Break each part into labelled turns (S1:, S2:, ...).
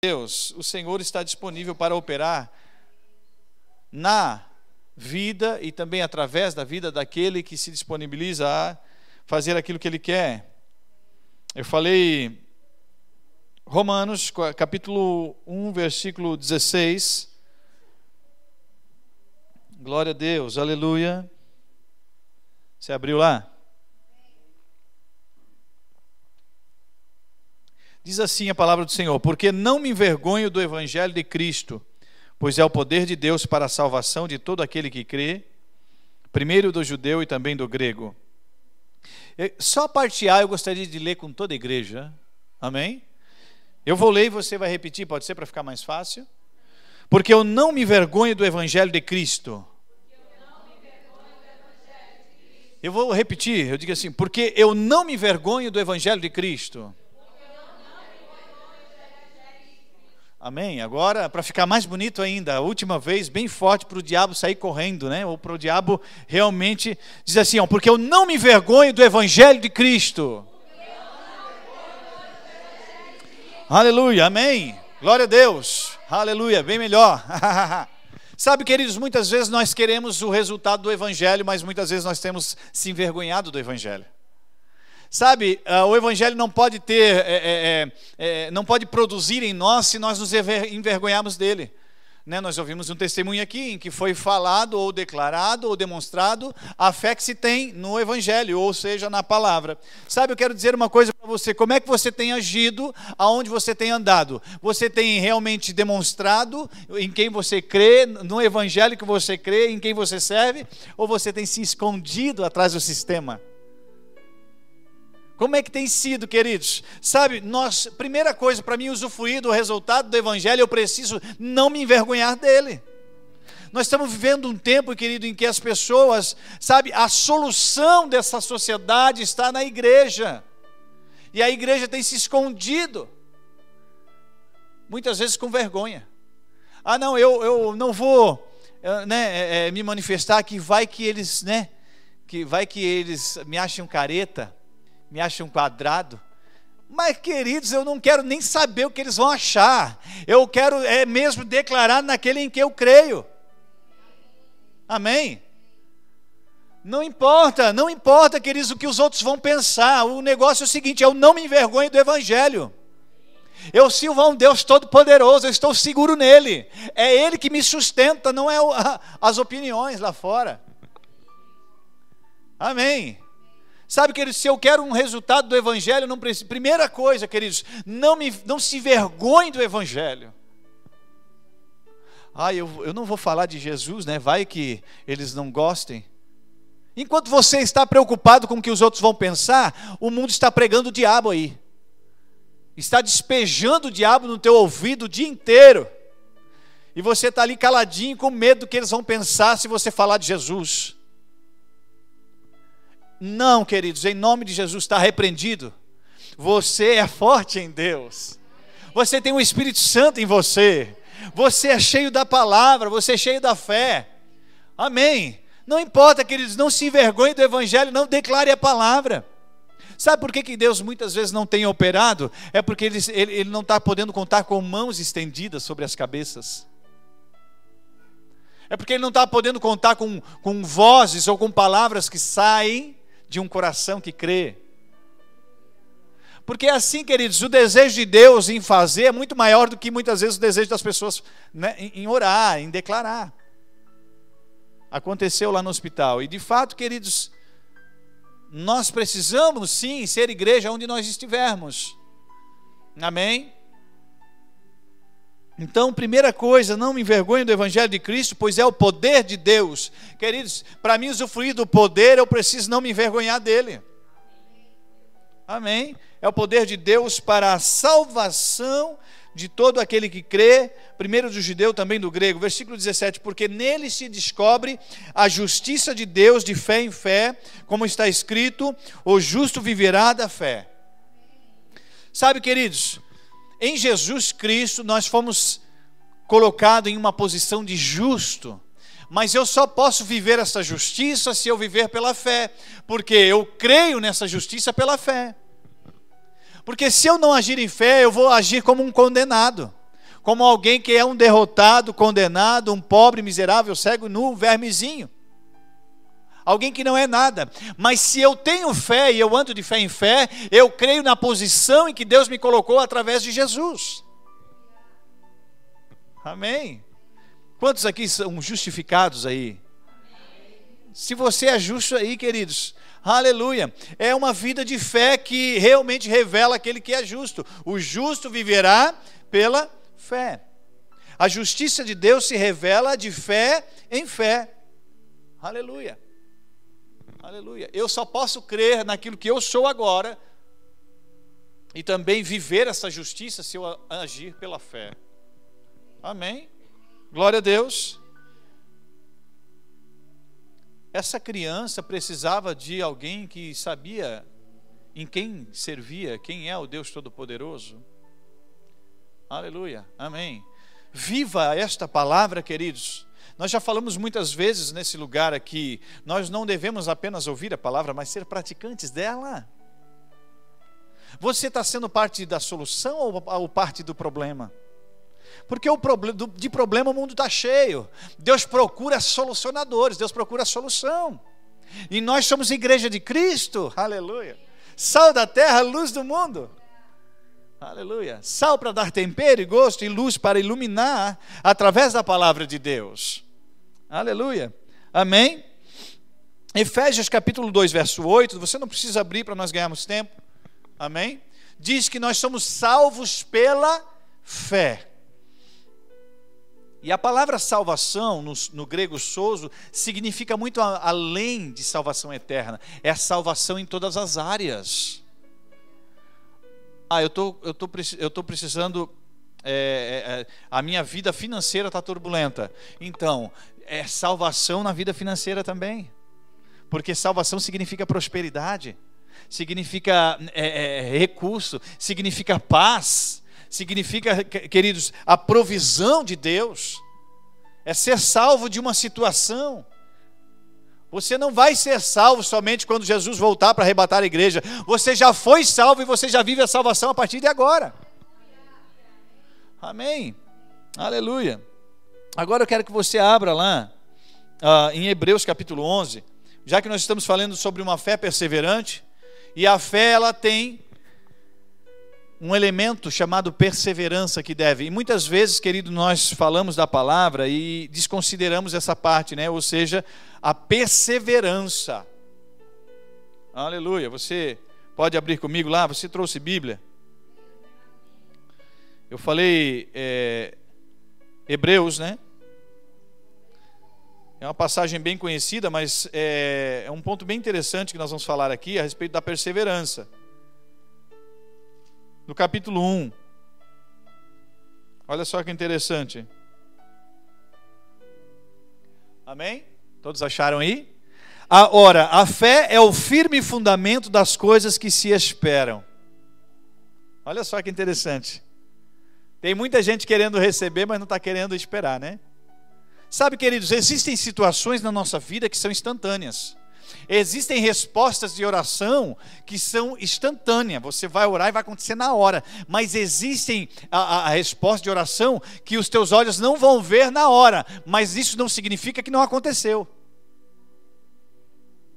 S1: Deus, o Senhor está disponível para operar na vida e também através da vida daquele que se disponibiliza a fazer aquilo que Ele quer. Eu falei Romanos, capítulo 1, versículo 16. Glória a Deus, aleluia. Você abriu lá? Diz assim a palavra do Senhor: porque não me envergonho do evangelho de Cristo, pois é o poder de Deus para a salvação de todo aquele que crê, primeiro do judeu e também do grego. Só a parte A eu gostaria de ler com toda a igreja. Amém? Eu vou ler e você vai repetir, pode ser, para ficar mais fácil? Porque eu não me envergonho do evangelho de Cristo. Eu vou repetir, eu digo assim: porque eu não me envergonho do evangelho de Cristo. Amém? Agora, para ficar mais bonito ainda, a última vez, bem forte, para o diabo sair correndo, né? Ou para o diabo realmente dizer assim: ó, porque eu não me envergonho do evangelho de Cristo. Aleluia, amém? Glória a Deus, aleluia, bem melhor. Sabe, queridos, muitas vezes nós queremos o resultado do evangelho, mas muitas vezes nós temos se envergonhado do evangelho. Sabe, o evangelho não pode não pode produzir em nós se nós nos envergonharmos dele. Né? Nós ouvimos um testemunho aqui em que foi falado ou declarado ou demonstrado a fé que se tem no evangelho, ou seja, na palavra. Sabe, eu quero dizer uma coisa para você: como é que você tem agido, aonde você tem andado? Você tem realmente demonstrado em quem você crê, no evangelho que você crê, em quem você serve, ou você tem se escondido atrás do sistema? Como é que tem sido, queridos? Sabe, primeira coisa, para mim usufruir do resultado do evangelho, eu preciso não me envergonhar dele. Nós estamos vivendo um tempo, querido, em que as pessoas, sabe, a solução dessa sociedade está na igreja. E a igreja tem se escondido, muitas vezes com vergonha. Ah, não, eu não vou me manifestar, que vai que eles me achem careta, me acham quadrado. Mas, queridos, eu não quero nem saber o que eles vão achar. Eu quero mesmo declarar naquele em que eu creio. Amém? Não importa, queridos, o que os outros vão pensar. O negócio é o seguinte: eu não me envergonho do evangelho. Eu sirvo a um Deus todo-poderoso, eu estou seguro nele. É Ele que me sustenta, não é as opiniões lá fora. Amém? Sabe, queridos, se eu quero um resultado do evangelho, não preciso. Primeira coisa, queridos, não se envergonhe do evangelho. Eu não vou falar de Jesus, né? Vai que eles não gostem. Enquanto você está preocupado com o que os outros vão pensar, o mundo está pregando o diabo aí. Está despejando o diabo no teu ouvido o dia inteiro. E você está ali caladinho, com medo do que eles vão pensar se você falar de Jesus. Não, queridos, em nome de Jesus, está repreendido. Você é forte em Deus. Você tem o Espírito Santo em você. Você é cheio da palavra, você é cheio da fé. Amém? Não importa, queridos, não se envergonhe do evangelho, não declare a palavra. Sabe por que Deus muitas vezes não tem operado? É porque ele não está podendo contar com mãos estendidas sobre as cabeças. É porque Ele não está podendo contar com vozes ou com palavras que saem de um coração que crê. Porque é assim, queridos, o desejo de Deus em fazer é muito maior do que muitas vezes o desejo das pessoas, né, em orar, em declarar. Aconteceu lá no hospital. E de fato, queridos, nós precisamos sim ser igreja onde nós estivermos. Amém? Então, primeira coisa, não me envergonhe do evangelho de Cristo, pois é o poder de Deus. Queridos, para mim usufruir do poder, eu preciso não me envergonhar dele. Amém? É o poder de Deus para a salvação de todo aquele que crê, primeiro do judeu, também do grego. Versículo 17: porque nele se descobre a justiça de Deus de fé em fé, como está escrito: o justo viverá da fé. Sabe, queridos, em Jesus Cristo nós fomos colocados em uma posição de justo, mas eu só posso viver essa justiça se eu viver pela fé, porque eu creio nessa justiça pela fé. Porque se eu não agir em fé, eu vou agir como um condenado. como alguém que é um derrotado, condenado, um pobre, miserável, cego, nu, um vermezinho. Alguém que não é nada. Mas se eu tenho fé e eu ando de fé em fé, eu creio na posição em que Deus me colocou através de Jesus. Amém? Quantos aqui são justificados aí? Se você é justo aí, queridos, aleluia. É uma vida de fé que realmente revela aquele que é justo. O justo viverá pela fé. A justiça de Deus se revela de fé em fé. Aleluia. Aleluia. Eu só posso crer naquilo que eu sou agora e também viver essa justiça se eu agir pela fé. Amém? Glória a Deus. Essa criança precisava de alguém que sabia em quem servia, quem é o Deus Todo-Poderoso. Aleluia. Amém. Viva esta palavra, queridos. Nós já falamos muitas vezes nesse lugar aqui, nós não devemos apenas ouvir a palavra, mas ser praticantes dela. Você está sendo parte da solução ou parte do problema? Porque de problema o mundo está cheio. Deus procura solucionadores, Deus procura solução. E nós somos igreja de Cristo, aleluia. Sal da terra, luz do mundo. Aleluia. Sal para dar tempero e gosto e luz para iluminar através da palavra de Deus. Aleluia. Amém? Efésios capítulo 2, verso 8. Você não precisa abrir para nós ganharmos tempo. Amém? Diz que nós somos salvos pela fé. E a palavra salvação, no grego sozo, significa muito além de salvação eterna. É a salvação em todas as áreas. Eu tô precisando, a minha vida financeira está turbulenta. Então, é salvação na vida financeira também. Porque salvação significa prosperidade, significa recurso, significa paz, significa, queridos, a provisão de Deus. É ser salvo de uma situação. Você não vai ser salvo somente quando Jesus voltar para arrebatar a igreja. Você já foi salvo e você já vive a salvação a partir de agora. Amém. Aleluia. Agora eu quero que você abra lá em Hebreus capítulo 11, já que nós estamos falando sobre uma fé perseverante, e a fé ela tem um elemento chamado perseverança que deve. E muitas vezes, querido, nós falamos da palavra e desconsideramos essa parte, né? Ou seja, a perseverança. Aleluia. Você pode abrir comigo lá? Você trouxe Bíblia? Eu falei Hebreus, né? É uma passagem bem conhecida, mas é um ponto bem interessante que nós vamos falar aqui a respeito da perseverança. No capítulo 1, olha só que interessante. Amém? Todos acharam aí? Ora, a fé é o firme fundamento das coisas que se esperam. Olha só que interessante. Tem muita gente querendo receber, mas não está querendo esperar, né? Sabe, queridos, existem situações na nossa vida que são instantâneas. Existem respostas de oração que são instantâneas. Você vai orar e vai acontecer na hora. Mas existem a resposta de oração que os teus olhos não vão ver na hora. Mas isso não significa que não aconteceu.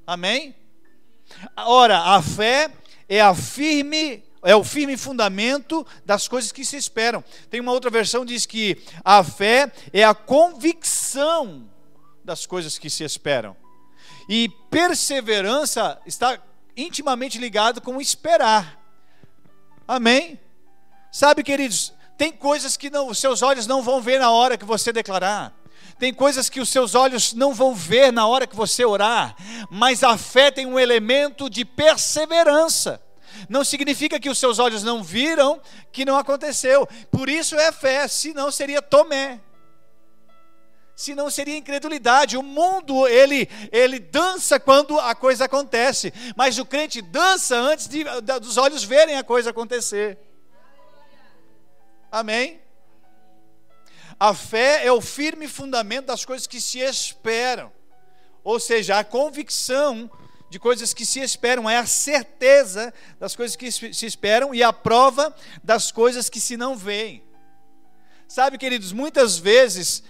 S1: Amém? Ora, a fé é o firme fundamento das coisas que se esperam. Tem uma outra versão que diz que a fé é a convicção das coisas que se esperam. E perseverança está intimamente ligado com esperar. Amém? Sabe, queridos, tem coisas que os seus olhos não vão ver na hora que você declarar. Tem coisas que os seus olhos não vão ver na hora que você orar. Mas a fé tem um elemento de perseverança. Não significa que os seus olhos não viram, que não aconteceu. Por isso é fé, senão seria Tomé. Senão seria incredulidade. O mundo, ele dança quando a coisa acontece. Mas o crente dança antes dos olhos verem a coisa acontecer. Amém? A fé é o firme fundamento das coisas que se esperam. Ou seja, a convicção de coisas que se esperam, é a certeza das coisas que se esperam e a prova das coisas que se não veem. Sabe, queridos, muitas vezes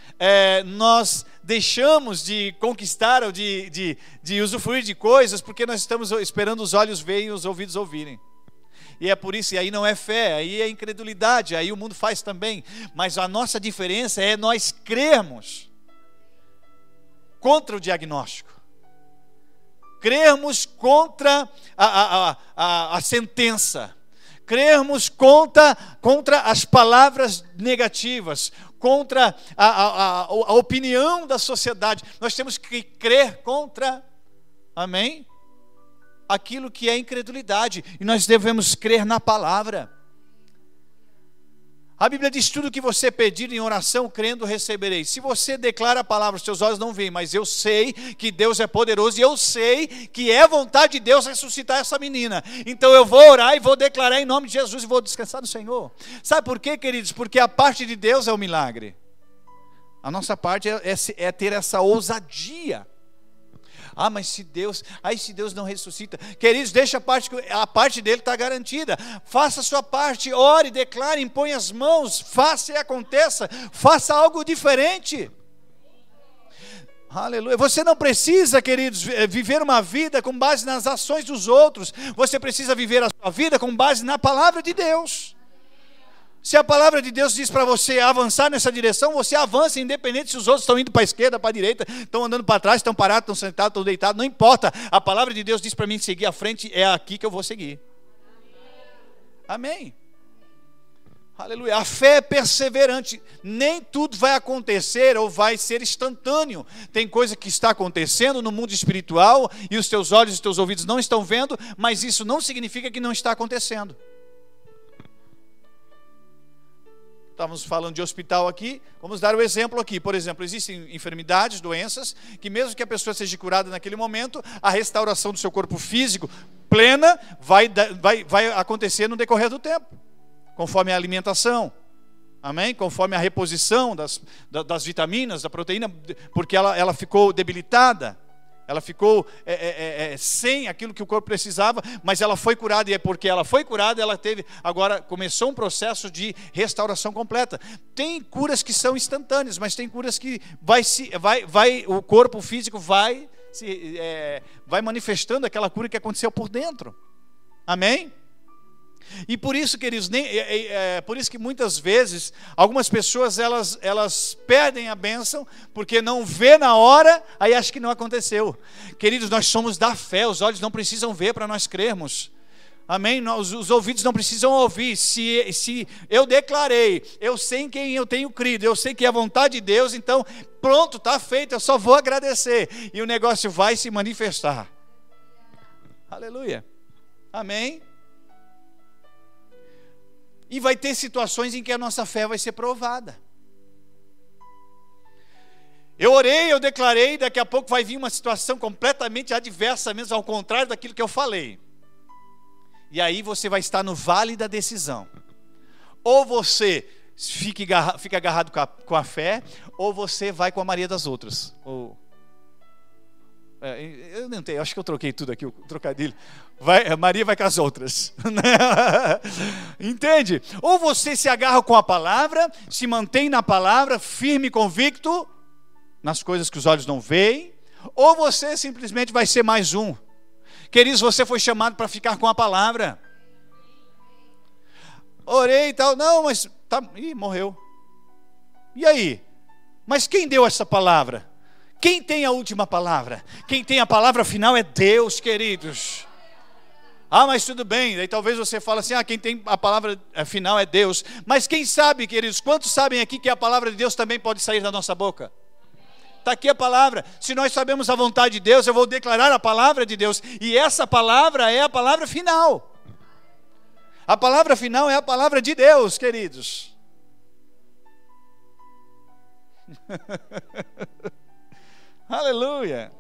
S1: nós deixamos de conquistar ou de usufruir de coisas porque nós estamos esperando os olhos verem e os ouvidos ouvirem. E é por isso, e aí não é fé, aí é incredulidade, aí o mundo faz também. Mas a nossa diferença é nós crermos contra o diagnóstico. Crermos contra a sentença. Crermos contra as palavras negativas, contra a opinião da sociedade. Nós temos que crer contra, amém? Aquilo que é incredulidade, e nós devemos crer na palavra. A Bíblia diz: tudo que você pedir em oração, crendo, receberei. Se você declara a palavra, os seus olhos não veem, mas eu sei que Deus é poderoso, e eu sei que é vontade de Deus ressuscitar essa menina. Então eu vou orar e vou declarar em nome de Jesus, e vou descansar no Senhor. Sabe por quê, queridos? Porque a parte de Deus é o milagre. A nossa parte é ter essa ousadia. Mas se Deus não ressuscita, queridos, deixa a parte dele está garantida. Faça a sua parte, ore, declare, impõe as mãos, faça e aconteça, faça algo diferente. Aleluia. Você não precisa, queridos, viver uma vida com base nas ações dos outros. Você precisa viver a sua vida com base na palavra de Deus. Se a palavra de Deus diz para você avançar nessa direção, você avança, independente se os outros estão indo para a esquerda, para a direita, estão andando para trás, estão parados, estão sentados, estão deitados, não importa. A palavra de Deus diz para mim seguir à frente, é aqui que eu vou seguir. Amém. Aleluia. A fé é perseverante. Nem tudo vai acontecer ou vai ser instantâneo. Tem coisa que está acontecendo no mundo espiritual e os teus olhos e os teus ouvidos não estão vendo, mas isso não significa que não está acontecendo. Estávamos falando de hospital aqui, vamos dar o exemplo aqui. Por exemplo, existem enfermidades, doenças, que mesmo que a pessoa seja curada naquele momento, a restauração do seu corpo físico plena vai acontecer no decorrer do tempo, conforme a alimentação, amém? Conforme a reposição das vitaminas, da proteína, porque ela ficou debilitada. Ela ficou sem aquilo que o corpo precisava, mas ela foi curada, e é porque ela foi curada, agora começou um processo de restauração completa. Tem curas que são instantâneas, mas tem curas que o corpo físico vai manifestando aquela cura que aconteceu por dentro. Amém? E por isso, queridos, por isso que muitas vezes algumas pessoas elas perdem a bênção porque não vê na hora, aí acha que não aconteceu. Queridos, nós somos da fé, os olhos não precisam ver para nós crermos. Amém? Os ouvidos não precisam ouvir. Se eu declarei, eu sei em quem eu tenho crido, eu sei que é a vontade de Deus, então pronto, está feito, eu só vou agradecer e o negócio vai se manifestar. Aleluia. Amém? E vai ter situações em que a nossa fé vai ser provada. Eu orei, eu declarei, daqui a pouco vai vir uma situação completamente adversa, mesmo ao contrário daquilo que eu falei. E aí você vai estar no vale da decisão. Ou você fica agarrado com a fé, ou você vai com a Maria das outras. Eu não tenho, acho que eu troquei tudo aqui, o trocadilho. Maria vai com as outras. Entende? Ou você se agarra com a palavra, se mantém na palavra, firme e convicto, nas coisas que os olhos não veem, ou você simplesmente vai ser mais um. Queridos, você foi chamado para ficar com a palavra. Orei e tal, não, mas morreu. E aí? Mas quem deu essa palavra? Quem tem a última palavra? Quem tem a palavra final é Deus, queridos. Mas tudo bem, daí talvez você fale assim, quem tem a palavra final é Deus. Mas quem sabe, queridos, quantos sabem aqui que a palavra de Deus também pode sair da nossa boca? Está aqui a palavra. Se nós sabemos a vontade de Deus, eu vou declarar a palavra de Deus. E essa palavra é a palavra final. A palavra final é a palavra de Deus, queridos. Aleluia.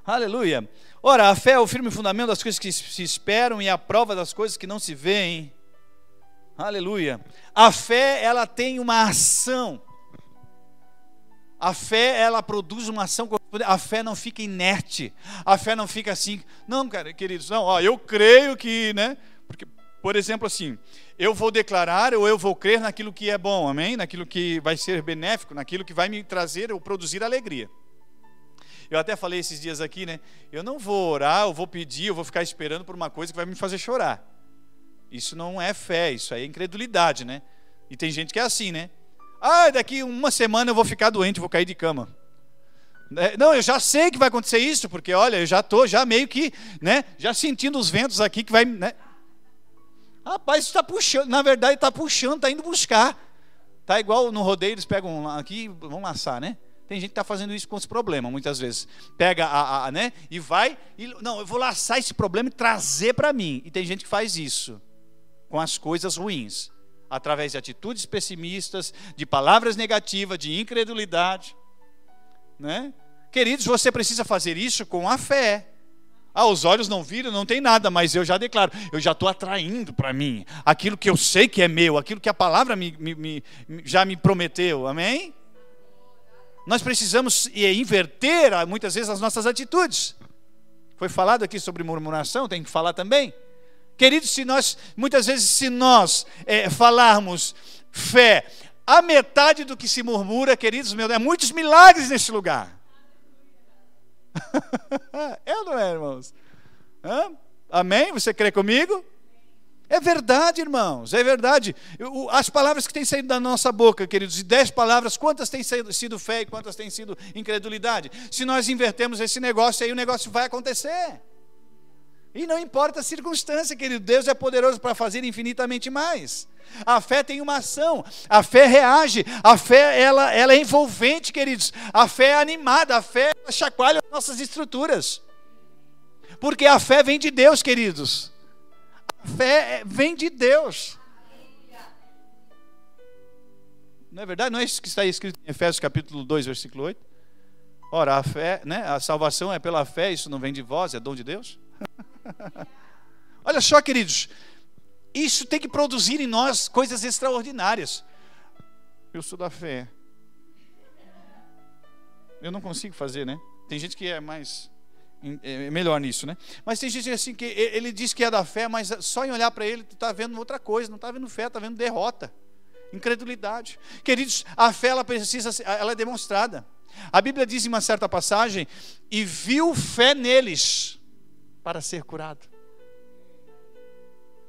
S1: Aleluia. Ora, a fé é o firme fundamento das coisas que se esperam e a prova das coisas que não se veem. Aleluia. A fé, ela tem uma ação. A fé, ela produz uma ação. A fé não fica inerte. A fé não fica assim. Não, cara, queridos, não. Eu creio que, né? Porque Por exemplo, assim, eu vou declarar ou eu vou crer naquilo que é bom, amém? Naquilo que vai ser benéfico, naquilo que vai me trazer ou produzir alegria. Eu até falei esses dias aqui, né? Eu não vou orar, eu vou pedir, eu vou ficar esperando por uma coisa que vai me fazer chorar. Isso não é fé, isso aí é incredulidade, né? E tem gente que é assim, né? Ah, daqui uma semana eu vou ficar doente, vou cair de cama. Não, eu já sei que vai acontecer isso, porque olha, eu já estou meio que, né? Já sentindo os ventos aqui que vai, né? Rapaz, isso está puxando, na verdade está puxando, está indo buscar. Está igual no rodeio, eles pegam aqui, vão laçar, né? Tem gente que está fazendo isso com os problemas, muitas vezes. Pega, né? E vai, não, eu vou laçar esse problema e trazer para mim. E tem gente que faz isso com as coisas ruins. Através de atitudes pessimistas, de palavras negativas, de incredulidade. Né? Queridos, você precisa fazer isso com a fé. Os olhos não viram, não tem nada, mas eu já declaro, eu já estou atraindo para mim aquilo que eu sei que é meu, aquilo que a palavra já me prometeu, amém? Nós precisamos inverter muitas vezes as nossas atitudes. Foi falado aqui sobre murmuração, tem que falar também. Queridos, muitas vezes se nós falarmos fé, a metade do que se murmura, queridos meus, muitos milagres nesse lugar. É ou não é, irmãos? Amém? Você crê comigo? É verdade, irmãos, é verdade. As palavras que têm saído da nossa boca, queridos, de 10 palavras, quantas têm sido fé e quantas têm sido incredulidade? Se nós invertemos esse negócio, aí o negócio vai acontecer. E não importa a circunstância, querido, Deus é poderoso para fazer infinitamente mais. A fé tem uma ação, a fé reage, a fé ela é envolvente, queridos. A fé é animada, a fé chacoalha as nossas estruturas. Porque a fé vem de Deus, queridos. A fé vem de Deus. Não é verdade? Não é isso que está escrito em Efésios capítulo 2, versículo 8? Ora, a fé, né? A salvação é pela fé, isso não vem de vós, é dom de Deus. Olha só, queridos, isso tem que produzir em nós coisas extraordinárias. Eu sou da fé. Eu não consigo fazer, né? Tem gente que é melhor nisso, né? Mas tem gente assim que ele diz que é da fé, mas só em olhar para ele tu está vendo outra coisa, não está vendo fé, está vendo derrota, incredulidade. Queridos, a fé ela é demonstrada. A Bíblia diz em uma certa passagem: e viu fé neles para ser curado.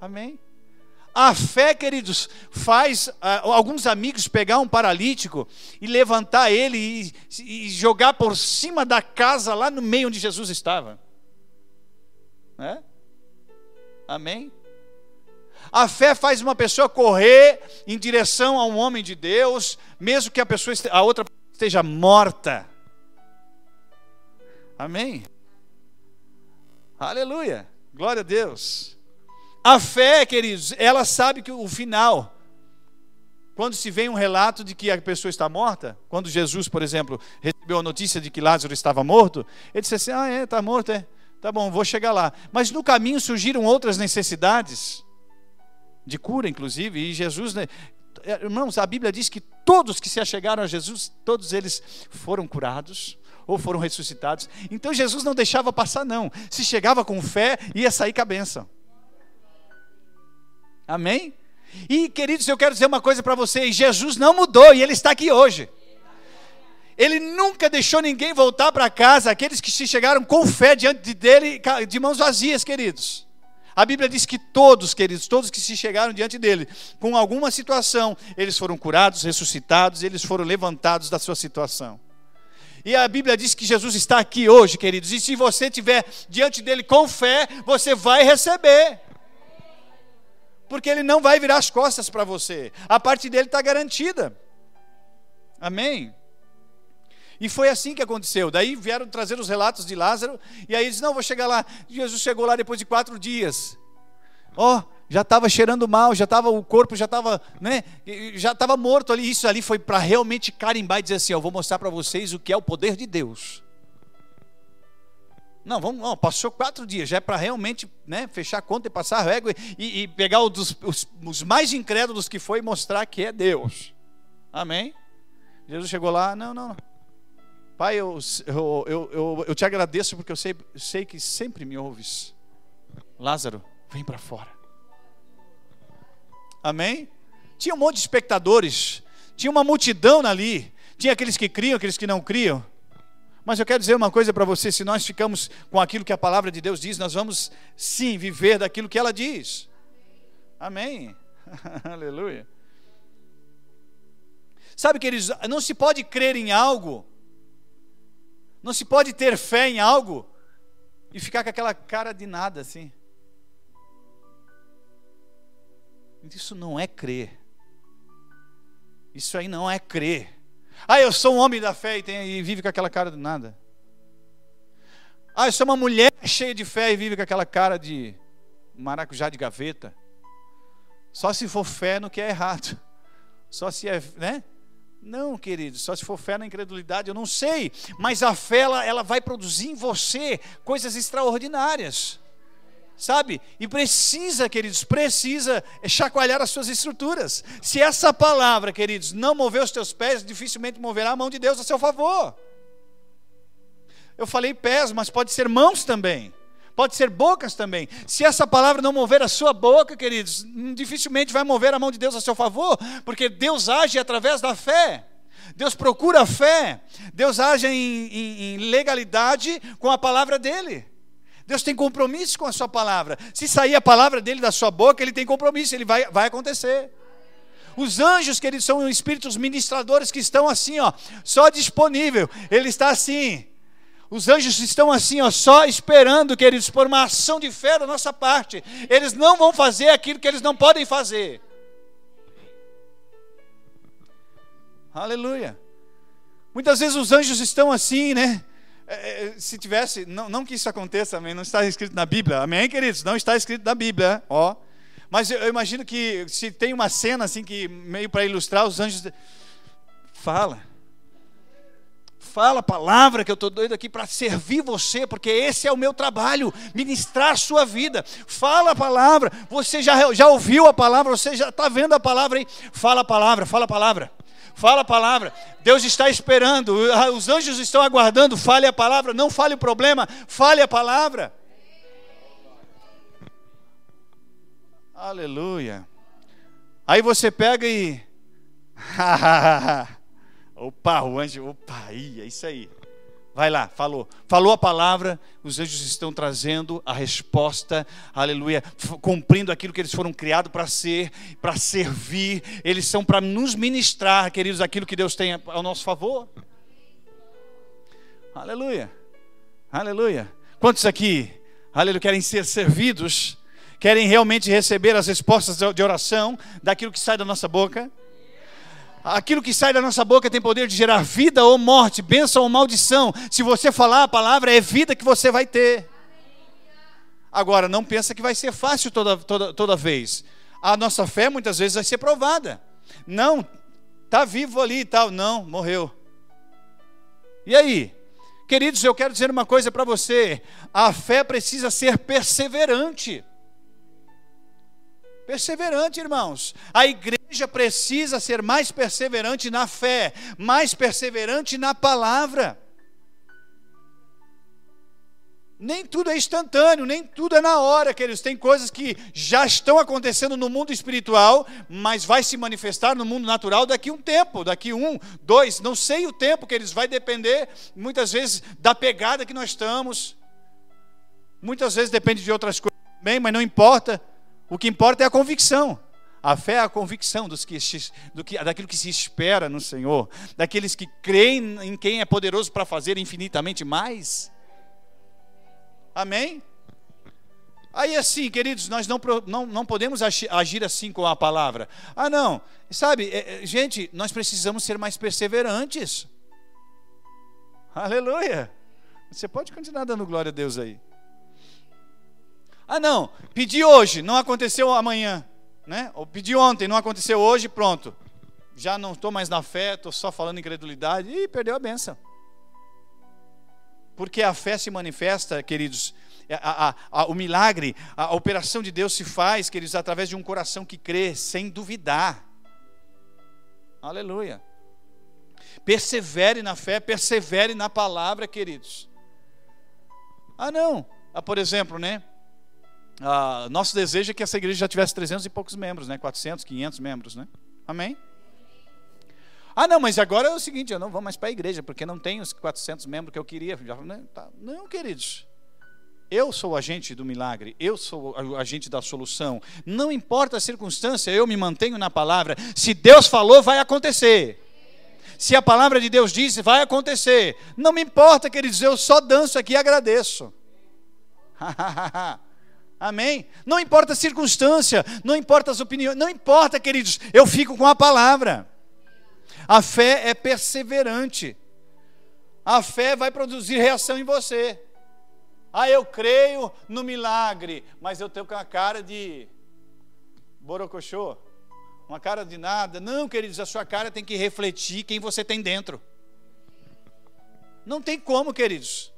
S1: Amém? A fé, queridos, faz alguns amigos pegar um paralítico e levantar ele e jogar por cima da casa lá no meio onde Jesus estava. Né? Amém? A fé faz uma pessoa correr em direção a um homem de Deus, mesmo que a outra esteja morta. Amém? Aleluia, glória a Deus. A fé, queridos, ela sabe que o final, quando se vem um relato de que a pessoa está morta, quando Jesus, por exemplo, recebeu a notícia de que Lázaro estava morto, ele disse assim: está morto, tá bom, vou chegar lá. Mas no caminho surgiram outras necessidades, de cura inclusive, e Jesus, né, irmãos, a Bíblia diz que todos que se achegaram a Jesus, todos eles foram curados, ou foram ressuscitados. Então Jesus não deixava passar não, se chegava com fé, ia sair com a bênção. Amém? E queridos, eu quero dizer uma coisa para vocês: Jesus não mudou e Ele está aqui hoje. Ele nunca deixou ninguém voltar para casa, aqueles que se chegaram com fé diante dele, de mãos vazias, queridos. A Bíblia diz que todos, queridos, todos que se chegaram diante dele, com alguma situação, eles foram curados, ressuscitados, eles foram levantados da sua situação. E a Bíblia diz que Jesus está aqui hoje, queridos, e se você estiver diante dele com fé, você vai receber. Porque ele não vai virar as costas para você. A parte dele está garantida. Amém? E foi assim que aconteceu. Daí vieram trazer os relatos de Lázaro. E aí eles: não, vou chegar lá. Jesus chegou lá depois de 4 dias. Já estava cheirando mal. O corpo já estava, né, já estava morto ali. Isso ali foi para realmente carimbar e dizer assim: eu vou mostrar para vocês o que é o poder de Deus. Não, passou 4 dias, já é para realmente, né, fechar a conta e passar a régua e pegar os mais incrédulos que foi e mostrar que é Deus. Amém? Jesus chegou lá: não. Pai, eu te agradeço porque eu sei que sempre me ouves. Lázaro, vem para fora. Amém? Tinha um monte de espectadores, tinha uma multidão ali, tinha aqueles que criam, aqueles que não criam. Mas eu quero dizer uma coisa para você: se nós ficamos com aquilo que a palavra de Deus diz, nós vamos sim viver daquilo que ela diz. Amém? Aleluia. Sabe, queridos, não se pode crer em algo, não se pode ter fé em algo e ficar com aquela cara de nada assim. Isso não é crer. Isso aí não é crer. Eu sou um homem da fé e vive com aquela cara de nada. Eu sou uma mulher cheia de fé e vive com aquela cara de maracujá de gaveta. Só se for fé no que é errado. Só se é, né? Não, querido, só se for fé na incredulidade, eu não sei. Mas a fé, ela vai produzir em você coisas extraordinárias. Sabe? E precisa, queridos, precisa chacoalhar as suas estruturas. Se essa palavra, queridos, não mover os teus pés, dificilmente moverá a mão de Deus a seu favor. Eu falei pés, mas pode ser mãos também. Pode ser bocas também. Se essa palavra não mover a sua boca, queridos, dificilmente vai mover a mão de Deus a seu favor, porque Deus age através da fé. Deus procura a fé. Deus age em legalidade com a palavra dele. Deus tem compromisso com a sua palavra. Se sair a palavra dele da sua boca, ele tem compromisso, ele vai acontecer. Os anjos, queridos, são espíritos ministradores que estão assim, só disponível. Ele está assim. Os anjos estão assim, só esperando, queridos, por uma ação de fé da nossa parte. Eles não vão fazer aquilo que eles não podem fazer. Aleluia. Muitas vezes os anjos estão assim, né? Se tivesse, não que isso aconteça, amém, não está escrito na Bíblia, amém, queridos, não está escrito na Bíblia, mas eu imagino que se tem uma cena assim, que meio para ilustrar, os anjos, fala a palavra, que eu estou doido aqui para servir você, porque esse é o meu trabalho, ministrar a sua vida. Fala a palavra, você já ouviu a palavra, você já está vendo a palavra aí, fala a palavra, fala a palavra. Fala a palavra, Deus está esperando, os anjos estão aguardando, fale a palavra, não fale o problema, fale a palavra. Aleluia. Aí você pega e opa, o anjo, é isso aí. Vai lá, falou a palavra, os anjos estão trazendo a resposta, aleluia, cumprindo aquilo que eles foram criados para ser, para servir. Eles são para nos ministrar, queridos, aquilo que Deus tem ao nosso favor. Aleluia, aleluia. Quantos aqui, aleluia, querem ser servidos, querem realmente receber as respostas de oração daquilo que sai da nossa boca? Aquilo que sai da nossa boca tem poder de gerar vida ou morte, bênção ou maldição. Se você falar a palavra, é vida que você vai ter. Agora, não pensa que vai ser fácil toda vez. A nossa fé muitas vezes vai ser provada. Não, está vivo ali e tal. Não, morreu. E aí? Queridos, eu quero dizer uma coisa para você. A fé precisa ser perseverante. Perseverante, irmãos. A igreja precisa ser mais perseverante na fé, mais perseverante na palavra. Nem tudo é instantâneo, nem tudo é na hora, queridos. Tem coisas que já estão acontecendo no mundo espiritual, mas vai se manifestar no mundo natural daqui a um tempo, daqui 1, 2, não sei o tempo, queridos, vai depender muitas vezes da pegada que nós estamos. Muitas vezes depende de outras coisas também, mas não importa. O que importa é a convicção. A fé é a convicção daquilo que se espera no Senhor, daqueles que creem em quem é poderoso para fazer infinitamente mais. Amém? Aí assim, queridos, nós não podemos agir assim com a palavra. Não, sabe, gente, nós precisamos ser mais perseverantes. Aleluia. Você pode continuar dando glória a Deus aí. Não, pedi hoje, não aconteceu amanhã, né? Ou pedi ontem, não aconteceu hoje, pronto. Já não estou mais na fé, estou só falando incredulidade e perdeu a bênção. Porque a fé se manifesta, queridos, o milagre, a operação de Deus se faz, queridos, através de um coração que crê, sem duvidar. Aleluia. Persevere na fé, persevere na palavra, queridos. Não, por exemplo, né? Nosso desejo é que essa igreja já tivesse 300 e poucos membros, né? 400, 500 membros, né? Amém? Não, mas agora é o seguinte, eu não vou mais para a igreja, porque não tenho os 400 membros que eu queria. Não, queridos. Eu sou o agente do milagre, eu sou o agente da solução. Não importa a circunstância, eu me mantenho na palavra. Se Deus falou, vai acontecer. Se a palavra de Deus disse, vai acontecer. Não me importa, queridos, eu só danço aqui e agradeço. Amém? Não importa a circunstância, não importa as opiniões, não importa, queridos, eu fico com a palavra. A fé é perseverante. A fé vai produzir reação em você. Eu creio no milagre, mas eu tenho com a cara de borocochô, uma cara de nada. Não, queridos, a sua cara tem que refletir quem você tem dentro. Não tem como, queridos.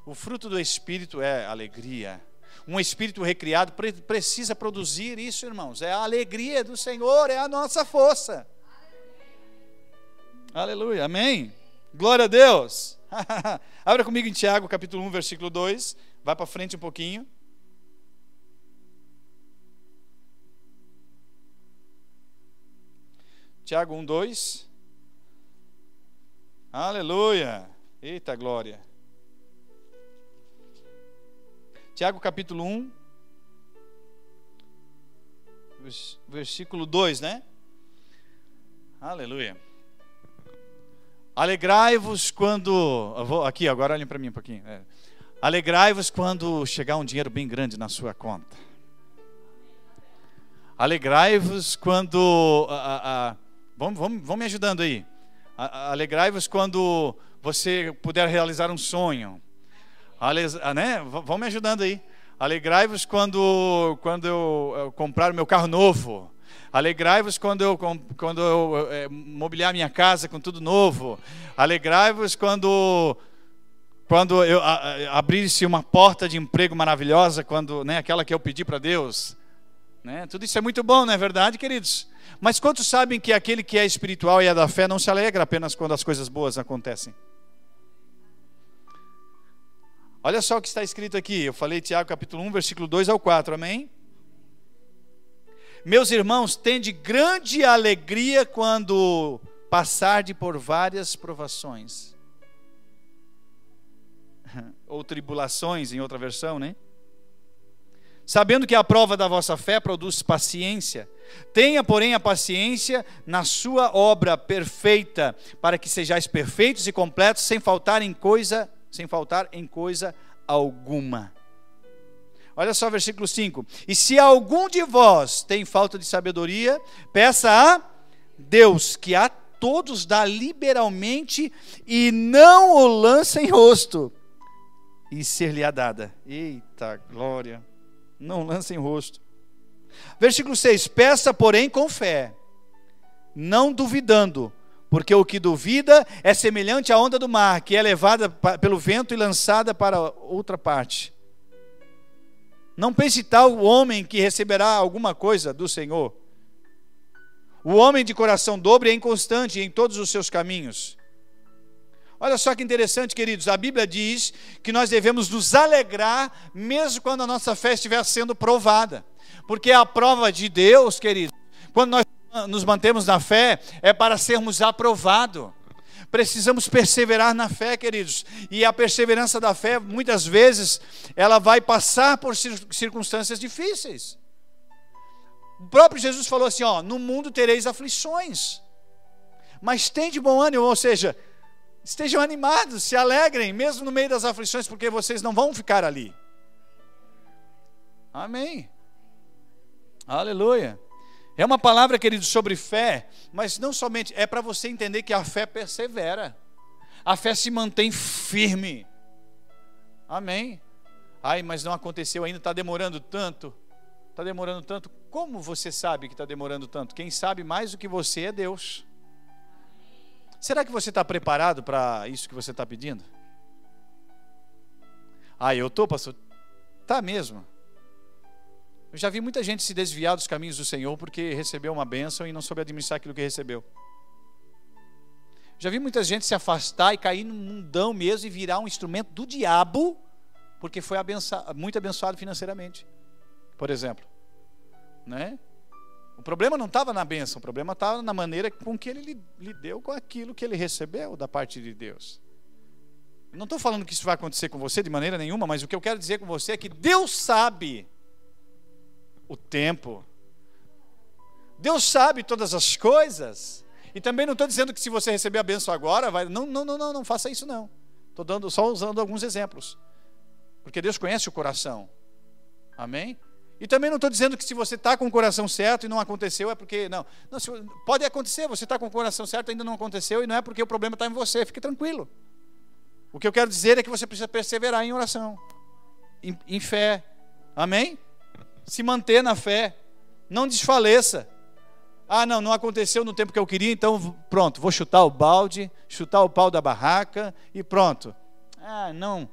S1: O fruto do Espírito é alegria. Um espírito recriado precisa produzir isso, irmãos. É a alegria do Senhor, é a nossa força. Aleluia, amém? Glória a Deus. Abra comigo em Tiago, capítulo 1, versículo 2. Vai para frente um pouquinho. Tiago 1, 2. Aleluia. Eita glória. Tiago capítulo 1, versículo 2, né? Aleluia. Alegrai-vos quando... Aqui, agora olhem para mim um pouquinho. Alegrai-vos quando chegar um dinheiro bem grande na sua conta. Alegrai-vos quando... Vamos me ajudando aí. Alegrai-vos quando você puder realizar um sonho. Né? Vão me ajudando aí. Alegrai-vos quando eu comprar o meu carro novo. Alegrai-vos quando eu mobiliar minha casa com tudo novo. Alegrai-vos quando eu abrir-se uma porta de emprego maravilhosa, né, aquela que eu pedi para Deus. Né? Tudo isso é muito bom, não é verdade, queridos? Mas quantos sabem que aquele que é espiritual e é da fé não se alegra apenas quando as coisas boas acontecem? Olha só o que está escrito aqui. Eu falei Tiago capítulo 1, versículo 2 ao 4, amém? Meus irmãos, tende grande alegria quando passarde por várias provações. Ou tribulações, em outra versão, né? Sabendo que a prova da vossa fé produz paciência. Tenha, porém, a paciência na sua obra perfeita, para que sejais perfeitos e completos, sem faltar em coisa alguma. Olha só o versículo 5. E se algum de vós tem falta de sabedoria, peça a Deus, que a todos dá liberalmente, e não o lança em rosto, e ser-lhe-á dada. Eita glória! Não lança em rosto. Versículo 6. Peça, porém, com fé, não duvidando, porque o que duvida é semelhante à onda do mar, que é levada pelo vento e lançada para outra parte. Não pense tal o homem que receberá alguma coisa do Senhor. O homem de coração dobre é inconstante em todos os seus caminhos. Olha só que interessante, queridos. A Bíblia diz que nós devemos nos alegrar mesmo quando a nossa fé estiver sendo provada. Porque a prova de Deus, queridos, quando nós nos mantemos na fé, é para sermos aprovados. Precisamos perseverar na fé, queridos. E a perseverança da fé, muitas vezes, ela vai passar por circunstâncias difíceis. O próprio Jesus falou assim, no mundo tereis aflições, mas tende bom ânimo, ou seja, estejam animados, se alegrem, mesmo no meio das aflições, porque vocês não vão ficar ali. Amém. Aleluia. É uma palavra, querido, sobre fé, mas não somente, é para você entender que a fé persevera. A fé se mantém firme. Amém. Mas não aconteceu ainda, está demorando tanto. Está demorando tanto. Como você sabe que está demorando tanto? Quem sabe mais do que você é Deus. Será que você está preparado para isso que você está pedindo? Eu estou, pastor. Está mesmo. Eu já vi muita gente se desviar dos caminhos do Senhor porque recebeu uma bênção e não soube administrar aquilo que recebeu. Já vi muita gente se afastar e cair no mundão mesmo e virar um instrumento do diabo porque foi muito abençoado financeiramente. por exemplo. Né? O problema não estava na bênção, o problema estava na maneira com que ele lidou com aquilo que ele recebeu da parte de Deus. Eu não estou falando que isso vai acontecer com você de maneira nenhuma, mas o que eu quero dizer com você é que Deus sabe o tempo. Deus sabe todas as coisas. E também não estou dizendo que se você receber a bênção agora, vai... Não faça isso não. Estou só usando alguns exemplos. Porque Deus conhece o coração. Amém? E também não estou dizendo que se você está com o coração certo e não aconteceu, é porque... Não, pode acontecer, você está com o coração certo e ainda não aconteceu, e não é porque o problema está em você, fique tranquilo. O que eu quero dizer é que você precisa perseverar em oração, em fé. Amém? Se manter na fé. Não desfaleça. Ah, não aconteceu no tempo que eu queria, então pronto, vou chutar o balde, chutar o pau da barraca e pronto. Ah, não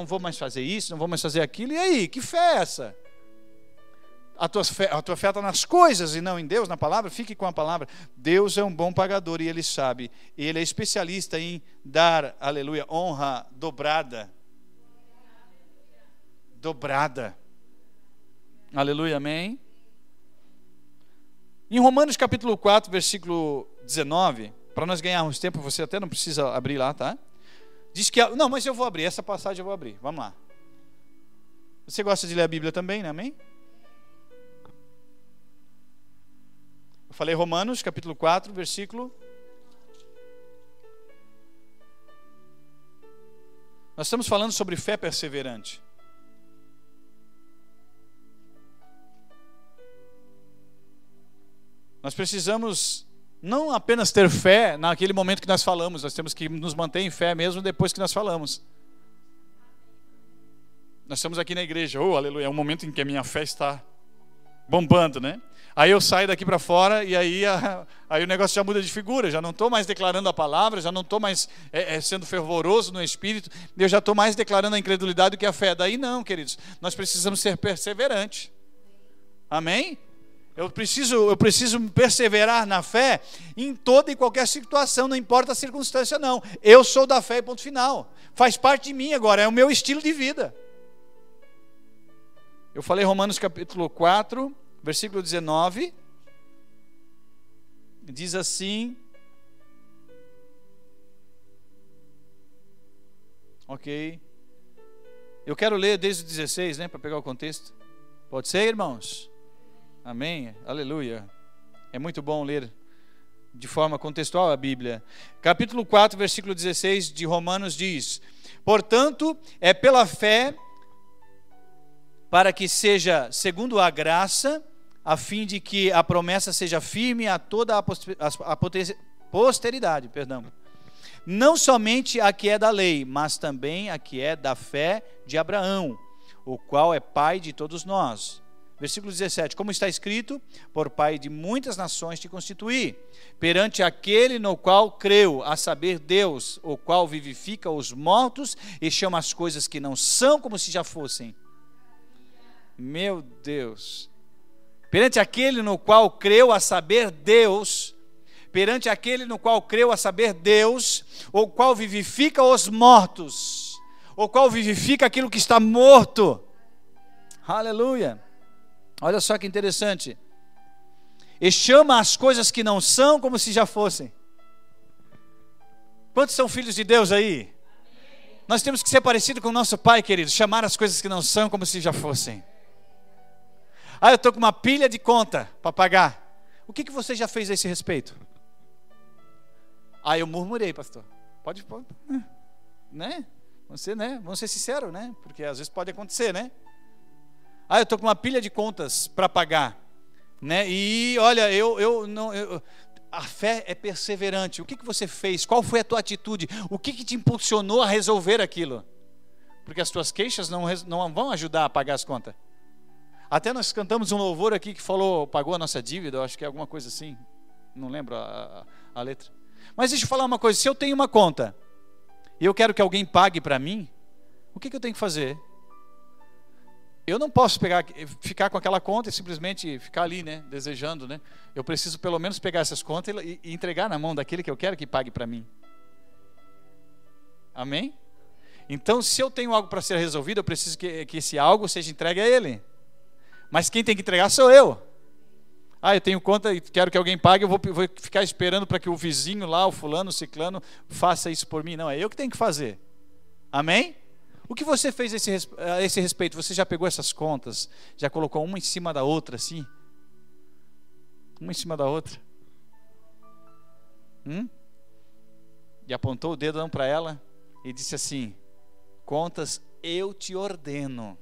S1: vou mais fazer isso, não vou mais fazer aquilo. E aí, que fé é essa? A tua fé está nas coisas e não em Deus, na palavra. Fique com a palavra. Deus é um bom pagador e Ele sabe. Ele é especialista em dar, aleluia, honra dobrada. Dobrada. Aleluia, amém. Em Romanos capítulo 4, versículo 19, para nós ganharmos tempo, você até não precisa abrir lá, tá? Diz que... Não, mas eu vou abrir, essa passagem eu vou abrir. Vamos lá. Você gosta de ler a Bíblia também, né? Amém? Eu falei Romanos capítulo 4, versículo... Nós estamos falando sobre fé perseverante. Nós precisamos não apenas ter fé naquele momento que nós falamos, nós temos que nos manter em fé mesmo depois que nós falamos. Nós estamos aqui na igreja, aleluia, é um momento em que a minha fé está bombando, né? Aí eu saio daqui para fora e aí o negócio já muda de figura, já não estou mais declarando a palavra, já não estou mais sendo fervoroso no Espírito, eu já estou mais declarando a incredulidade do que a fé. Daí não, queridos, nós precisamos ser perseverantes. Amém? Eu preciso perseverar na fé em toda e qualquer situação, não importa a circunstância não. Eu sou da fé, ponto final. Faz parte de mim agora, é o meu estilo de vida. Eu falei Romanos capítulo 4, versículo 19. Diz assim. Ok. Eu quero ler desde o 16, né, para pegar o contexto. Pode ser, irmãos? Amém? Aleluia. É muito bom ler de forma contextual a Bíblia. Capítulo 4, versículo 16 de Romanos diz: portanto, é pela fé, para que seja segundo a graça, a fim de que a promessa seja firme a toda a posteridade, não somente a que é da lei, mas também a que é da fé de Abraão, o qual é pai de todos nós. Versículo 17, como está escrito, por pai de muitas nações te constituí, perante aquele no qual creu, a saber Deus, o qual vivifica os mortos e chama as coisas que não são como se já fossem. Meu Deus. Perante aquele no qual creu, a saber Deus, perante aquele no qual creu, a saber Deus, o qual vivifica os mortos, o qual vivifica aquilo que está morto. Aleluia. Olha só que interessante. E chama as coisas que não são como se já fossem. Quantos são filhos de Deus aí? Amém. Nós temos que ser parecidos com o nosso Pai, querido. Chamar as coisas que não são como se já fossem. Ah, eu estou com uma pilha de conta para pagar. O que você já fez a esse respeito? Ah, eu murmurei, pastor. Pode. Né? Vamos ser sinceros, né? Porque às vezes pode acontecer, né? Ah, eu estou com uma pilha de contas para pagar, né? E olha, a fé é perseverante. O que você fez? Qual foi a tua atitude? O que te impulsionou a resolver aquilo? Porque as tuas queixas não vão ajudar a pagar as contas. Até nós cantamos um louvor aqui que falou, pagou a nossa dívida, eu acho que é alguma coisa assim, não lembro a letra. Mas deixa eu falar uma coisa, se eu tenho uma conta e eu quero que alguém pague para mim, o que eu tenho que fazer? Eu não posso ficar com aquela conta e simplesmente ficar ali, né, desejando, né? Eu preciso pelo menos pegar essas contas e entregar na mão daquele que eu quero que pague para mim. Amém? Então, se eu tenho algo para ser resolvido, eu preciso que esse algo seja entregue a Ele. Mas quem tem que entregar sou eu. Eu tenho conta e quero que alguém pague, eu vou ficar esperando para que o vizinho lá, o fulano, o ciclano, faça isso por mim. Não, é eu que tenho que fazer. Amém? O que você fez a esse respeito? Você já pegou essas contas? Já colocou uma em cima da outra, assim? Uma em cima da outra? E apontou o dedo para ela e disse assim: contas, eu te ordeno.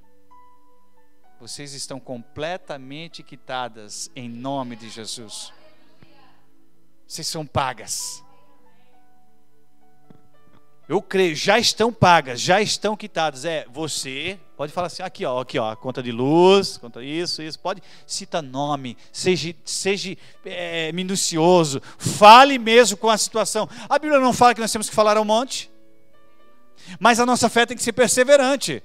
S1: Vocês estão completamente quitadas em nome de Jesus. Vocês são pagas. Eu creio, já estão pagas, já estão quitadas. Você pode falar assim, aqui ó, conta de luz, conta isso, pode, cita nome, seja minucioso, fale mesmo com a situação. A Bíblia não fala que nós temos que falar ao monte, mas a nossa fé tem que ser perseverante.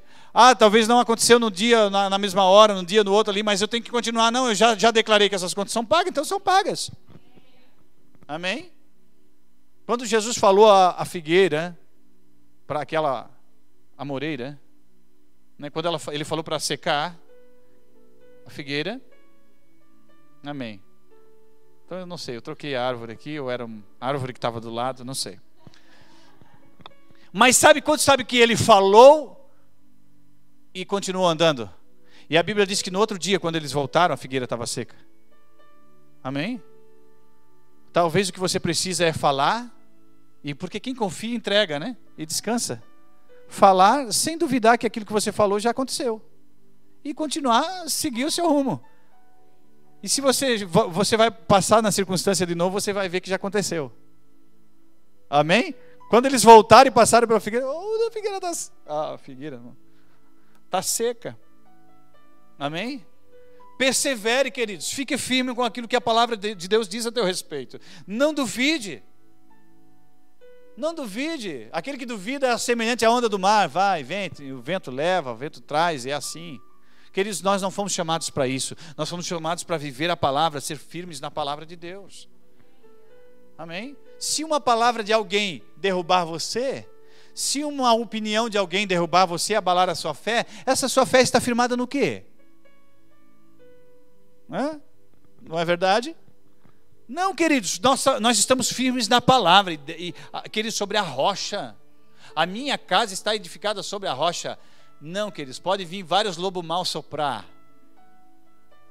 S1: Talvez não aconteceu no dia, na mesma hora, no dia, no outro ali, mas eu tenho que continuar. Não, eu já declarei que essas contas são pagas, então são pagas. Amém? Quando Jesus falou a figueira, para aquela amoreira, né, quando ele falou para secar a figueira, amém. Então eu não sei, eu troquei a árvore aqui, ou era uma árvore que estava do lado, não sei. Mas sabe que ele falou e continuou andando? E a Bíblia diz que no outro dia, quando eles voltaram, a figueira estava seca. Amém? Talvez o que você precisa é falar, e porque quem confia entrega, né? E descansa. Falar sem duvidar que aquilo que você falou já aconteceu. E continuar a seguir o seu rumo. E se você vai passar na circunstância de novo, você vai ver que já aconteceu. Amém? Quando eles voltaram e passaram pela figueira, a figueira está... a figueira está seca. Amém? Persevere, queridos. Fique firme com aquilo que a palavra de Deus diz a teu respeito. Não duvide. Não duvide. Aquele que duvida é semelhante à onda do mar. Vai, vem, o vento leva, o vento traz, é assim. Queridos, nós não fomos chamados para isso. Nós fomos chamados para viver a palavra, ser firmes na palavra de Deus. Amém? Se uma palavra de alguém derrubar você, se uma opinião de alguém derrubar você, abalar a sua fé, essa sua fé está firmada no quê? Não é verdade? Não, queridos, nós estamos firmes na palavra, queridos, sobre a rocha. A minha casa está edificada sobre a rocha. Não, queridos, pode vir vários lobos maus soprar.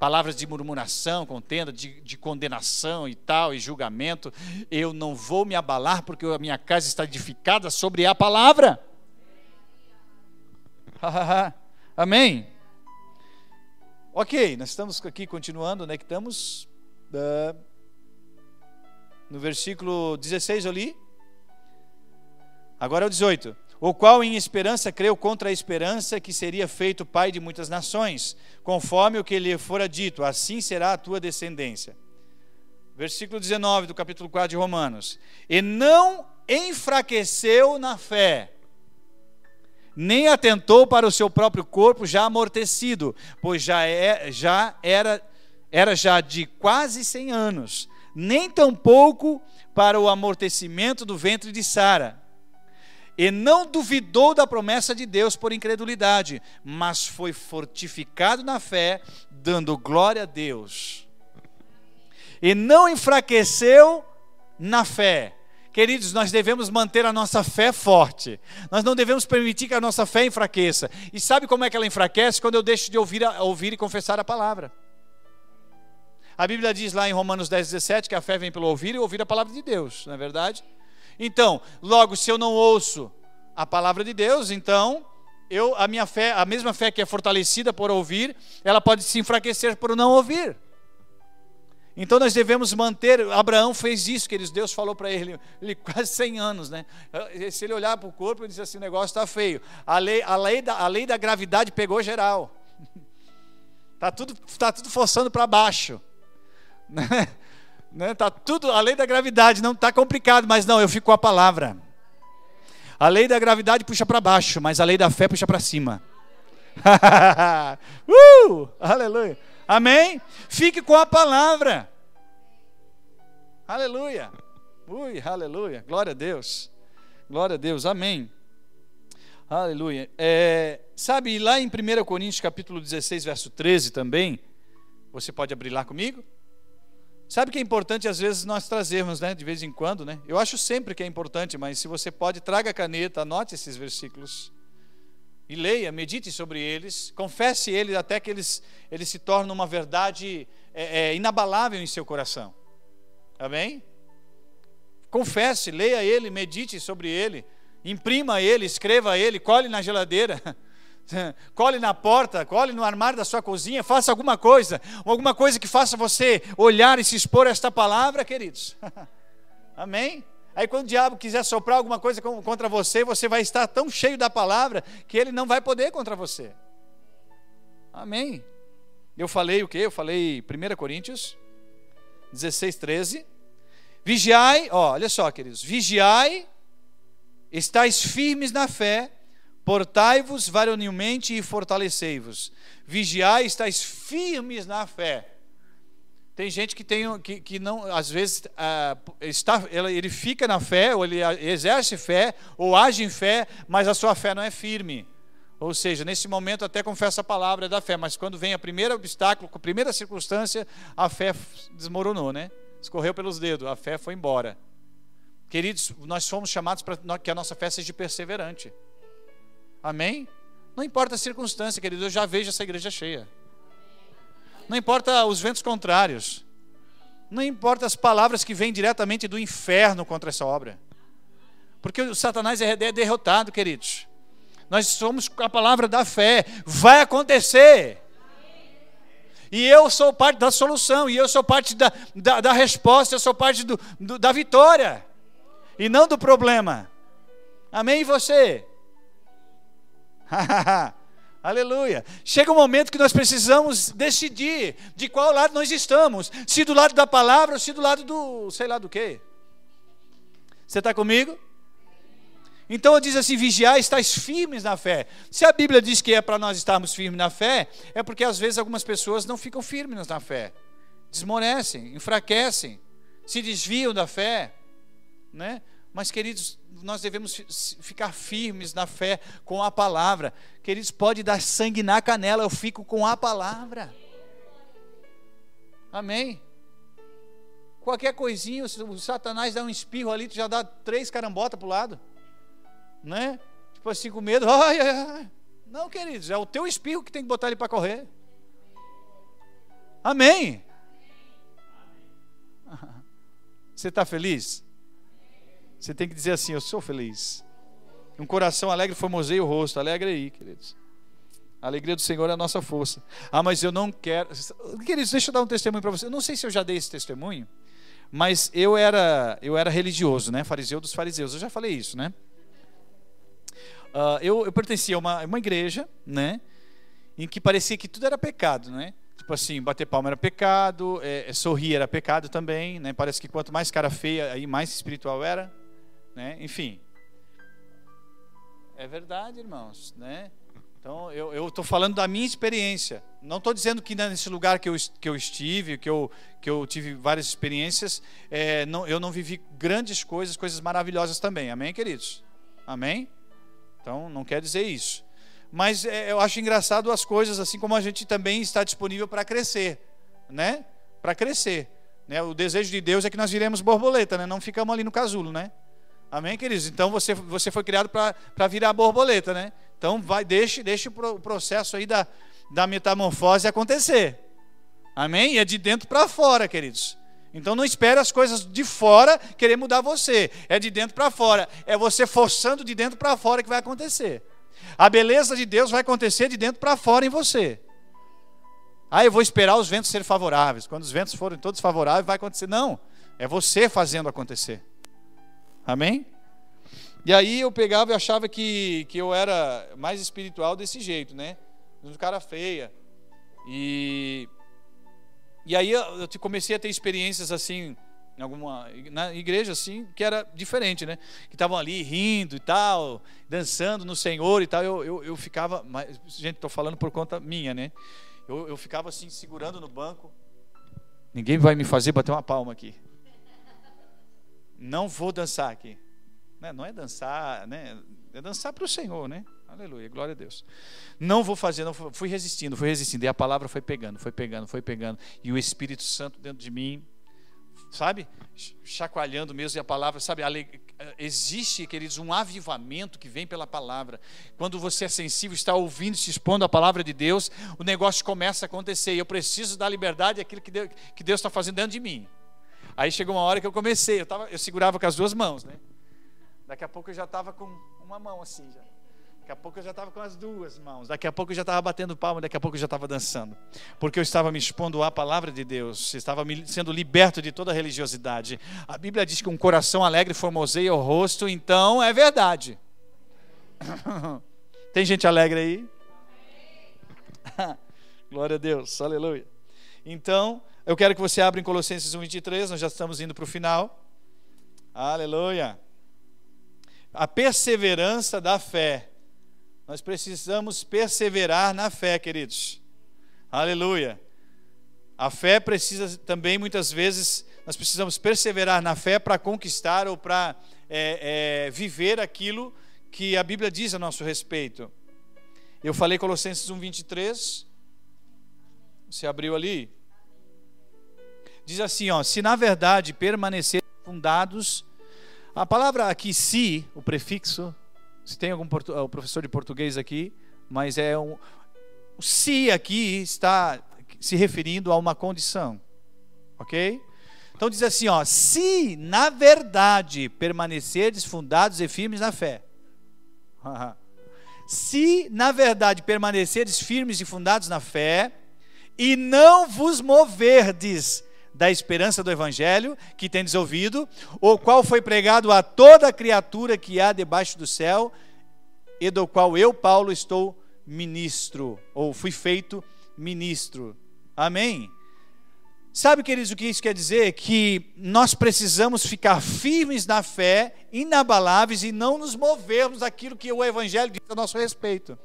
S1: Palavras de murmuração, contenda, de condenação e tal, e julgamento. Eu não vou me abalar porque a minha casa está edificada sobre a palavra. Amém? Ok, nós estamos aqui continuando, né? Que estamos no versículo 16 eu li. Agora é o 18. O qual em esperança creu contra a esperança que seria feito pai de muitas nações, conforme o que lhe fora dito, assim será a tua descendência. Versículo 19 do capítulo 4 de Romanos. E não enfraqueceu na fé, nem atentou para o seu próprio corpo já amortecido, pois era já de quase 100 anos, nem tampouco para o amortecimento do ventre de Sara. E não duvidou da promessa de Deus por incredulidade, mas foi fortificado na fé, dando glória a Deus. E não enfraqueceu na fé. Queridos, nós devemos manter a nossa fé forte. Nós não devemos permitir que a nossa fé enfraqueça. E sabe como é que ela enfraquece? Quando eu deixo de ouvir e confessar a palavra. A Bíblia diz lá em Romanos 10:17 que a fé vem pelo ouvir e ouvir a palavra de Deus, não é verdade? Então, logo, se eu não ouço a palavra de Deus, então a minha fé, a mesma fé que é fortalecida por ouvir, ela pode se enfraquecer por não ouvir. Então nós devemos manter. Abraão fez isso, queridos. Deus falou para ele quase 100 anos, né? Se ele olhar para o corpo, ele disse assim: o negócio está feio. A lei da gravidade pegou geral. Tá tudo forçando para baixo. Tá tudo, a lei da gravidade não está complicado, mas não, eu fico com a palavra. A lei da gravidade puxa para baixo, mas a lei da fé puxa para cima. Aleluia. Amém? Fique com a palavra. Aleluia. Aleluia. Glória a Deus. Glória a Deus. Amém. Aleluia. Sabe, lá em 1 Coríntios capítulo 16, verso 13 também, você pode abrir lá comigo? Sabe que é importante às vezes nós trazermos, né, de vez em quando, né? Eu acho sempre que é importante, mas se você pode, traga a caneta, anote esses versículos e leia, medite sobre eles, confesse eles até que eles se tornem uma verdade inabalável em seu coração. Amém? Confesse, leia ele, medite sobre ele, imprima ele, escreva ele, cole na geladeira, cole na porta, cole no armário da sua cozinha, faça alguma coisa que faça você olhar e se expor a esta palavra, queridos. Amém? Aí quando o diabo quiser soprar alguma coisa contra você, você vai estar tão cheio da palavra que ele não vai poder contra você. Amém? Eu falei o quê? Eu falei 1 Coríntios 16, 13. Vigiai, olha só, queridos, vigiai, estais firmes na fé, portai-vos varonilmente e fortalecei-vos. Vigiai, estais firmes na fé. Tem gente que não, às vezes, ele fica na fé, ou ele exerce fé, ou age em fé, mas a sua fé não é firme. Ou seja, nesse momento até confessa a palavra da fé, mas quando vem o primeiro obstáculo, a primeira circunstância, a fé desmoronou, né? Escorreu pelos dedos, a fé foi embora. Queridos, nós fomos chamados para que a nossa fé seja perseverante. Amém? Não importa a circunstância, querido, eu já vejo essa igreja cheia. Não importa os ventos contrários. Não importa as palavras que vêm diretamente do inferno contra essa obra. Porque o Satanás é derrotado, queridos. Nós somos a palavra da fé. Vai acontecer. E eu sou parte da solução. E eu sou parte da resposta. Eu sou parte da vitória. E não do problema. Amém? E você? Aleluia. Chega um momento que nós precisamos decidir de qual lado nós estamos. Se do lado da palavra ou se do lado do sei lá do quê. Você está comigo? Então diz assim, vigiai, estáis firmes na fé. Se a Bíblia diz que é para nós estarmos firmes na fé, é porque às vezes algumas pessoas não ficam firmes na fé. Desmorecem, enfraquecem, se desviam da fé, né? Mas, queridos, nós devemos ficar firmes na fé com a palavra. Queridos, pode dar sangue na canela, eu fico com a palavra. Amém? Qualquer coisinha, o Satanás dá um espirro ali, tu já dá 3 carambotas para o lado. Né? Tipo assim, com medo. Ai, ai, ai. Não, queridos, é o teu espirro que tem que botar ele para correr. Amém? Você está feliz? Você tem que dizer assim, eu sou feliz. Um coração alegre formoseia o rosto. Alegre aí, queridos. A alegria do Senhor é a nossa força. Ah, mas eu não quero. Queridos, deixa eu dar um testemunho para você. Eu não sei se eu já dei esse testemunho, mas eu era religioso, né? Fariseu dos fariseus. Eu já falei isso, né? Eu pertencia a uma igreja, né? Em que parecia que tudo era pecado, né? Tipo assim, bater palma era pecado, sorrir era pecado também, né? Parece que quanto mais cara feia, aí mais espiritual era, né? Enfim. É verdade, irmãos, né? Então, eu estou falando da minha experiência. Não estou dizendo que nesse lugar que eu estive, que eu tive várias experiências, eu não vivi grandes coisas maravilhosas também. Amém, queridos? Amém? Então, não quer dizer isso. Mas eu acho engraçado as coisas, assim como a gente também está disponível para crescer, né? Para crescer, né? O desejo de Deus é que nós viremos borboleta, né? Não ficamos ali no casulo, né? Amém, queridos? Então você foi criado para virar borboleta, né? Então deixe o processo aí da metamorfose acontecer. Amém? E é de dentro para fora, queridos. Então não espere as coisas de fora querer mudar você. É de dentro para fora. É você forçando de dentro para fora que vai acontecer. A beleza de Deus vai acontecer de dentro para fora em você. Eu vou esperar os ventos serem favoráveis. Quando os ventos forem todos favoráveis, vai acontecer. Não, é você fazendo acontecer. Amém? E aí eu pegava e achava que eu era mais espiritual desse jeito, né? Um cara feia. E aí eu comecei a ter experiências assim, na igreja assim, que era diferente, né? Que estavam ali rindo e tal, dançando no Senhor e tal. Eu ficava, gente, estou falando por conta minha, né? Eu ficava assim, segurando no banco. Ninguém vai me fazer bater uma palma aqui. Não vou dançar aqui. Não é dançar, né? É dançar para o Senhor, né? Aleluia, glória a Deus. Não vou fazer, não fui resistindo. E a palavra foi pegando. E o Espírito Santo dentro de mim, sabe? Chacoalhando mesmo, e a palavra, sabe? Existe, queridos, um avivamento que vem pela palavra. Quando você é sensível, está ouvindo, se expondo à palavra de Deus, o negócio começa a acontecer. E eu preciso da liberdade, aquilo que Deus está fazendo dentro de mim. Aí chegou uma hora que eu comecei, eu segurava com as duas mãos, né? Daqui a pouco eu já estava com uma mão assim, já. Daqui a pouco eu já estava com as duas mãos. Daqui a pouco eu já estava batendo palma. Daqui a pouco eu já estava dançando. Porque eu estava me expondo à palavra de Deus. Estava sendo liberto de toda a religiosidade. A Bíblia diz que um coração alegre formoseia o rosto. Então é verdade. Tem gente alegre aí? Glória a Deus. Aleluia. Então, eu quero que você abra em Colossenses 1:23. Nós já estamos indo para o final. Aleluia. A perseverança da fé. Nós precisamos perseverar na fé, queridos. Aleluia. A fé precisa também, muitas vezes, nós precisamos perseverar na fé para conquistar ou para viver aquilo que a Bíblia diz a nosso respeito. Eu falei Colossenses 1:23. Você abriu ali? Diz assim, ó: se na verdade permanecer fundados. A palavra aqui, se, o prefixo, se tem algum professor de português aqui, mas o se aqui está se referindo a uma condição, ok? Então diz assim, ó: se na verdade permanecerdes fundados e firmes na fé. Se na verdade permanecerdes firmes e fundados na fé, e não vos moverdes da esperança do Evangelho, que tendes ouvido, o qual foi pregado a toda criatura que há debaixo do céu, e do qual eu, Paulo, estou ministro, ou fui feito ministro. Amém? Sabe, queridos, o que isso quer dizer? Que nós precisamos ficar firmes na fé, inabaláveis, e não nos movermos daquilo que o Evangelho diz a nosso respeito.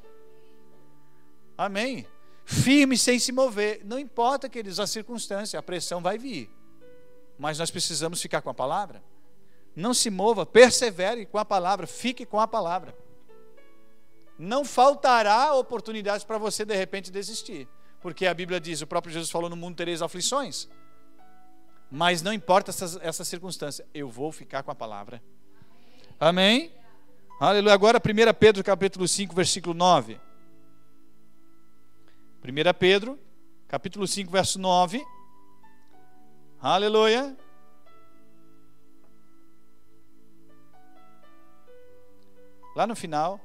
S1: Amém? Firme sem se mover. Não importa, queridos, a circunstância, a pressão vai vir. Mas nós precisamos ficar com a palavra. Não se mova, persevere com a palavra, fique com a palavra. Não faltará oportunidades para você de repente desistir. Porque a Bíblia diz, o próprio Jesus falou: no mundo tereis aflições. Mas não importa essa circunstância, eu vou ficar com a palavra. Amém? Aleluia. Agora 1 Pedro capítulo 5, versículo 9. 1 Pedro, capítulo 5, verso 9. Aleluia. Lá no final,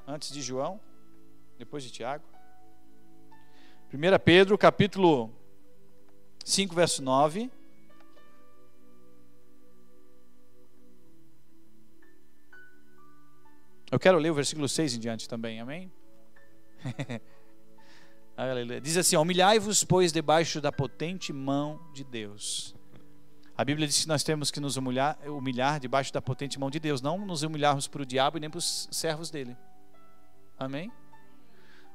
S1: antes de João, depois de Tiago. 1 Pedro, capítulo 5, verso 9. Eu quero ler o versículo 6 em diante também, amém? Diz assim: humilhai-vos, pois, debaixo da potente mão de Deus. A Bíblia diz que nós temos que nos humilhar debaixo da potente mão de Deus, não nos humilharmos para o diabo e nem para os servos dele. Amém?